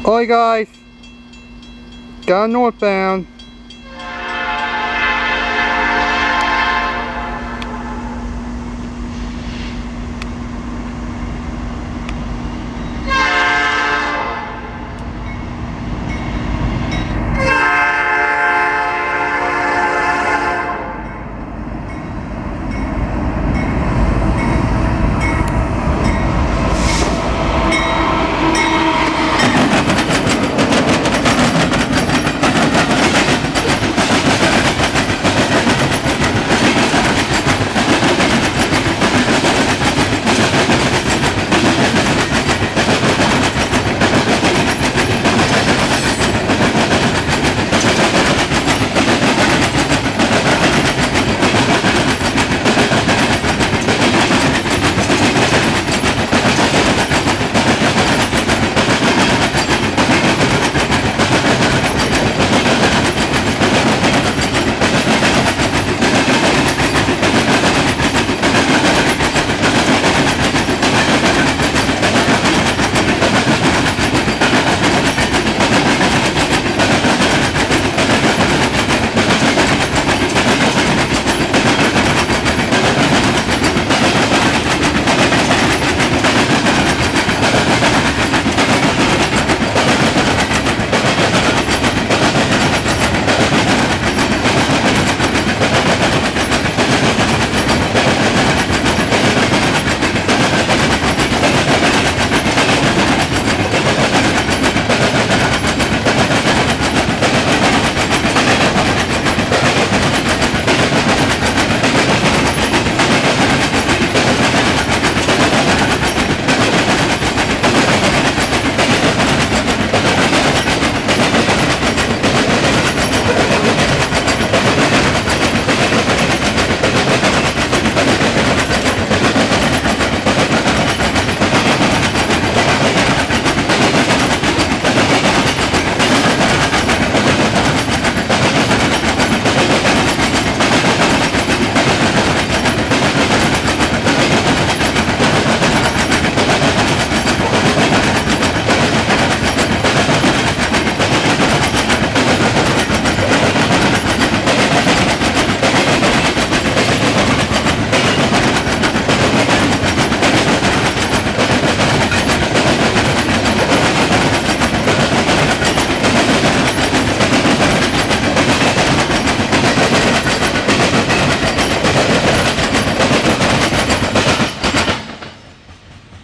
Alright guys, got northbound.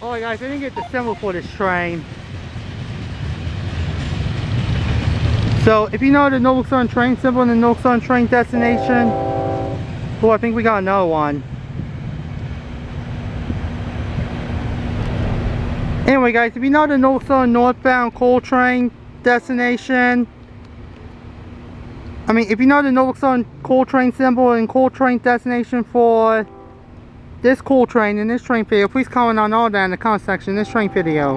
Alright guys, I didn't get the symbol for this train. So if you know the Norfolk Southern train symbol and the Norfolk Southern train destination, oh, I think we got another one. Anyway guys, if you know the Norfolk Southern northbound coal train destination, if you know the Norfolk Southern coal train symbol and coal train destination for this coal train and this train video, please comment on all that in the comment section in this train video.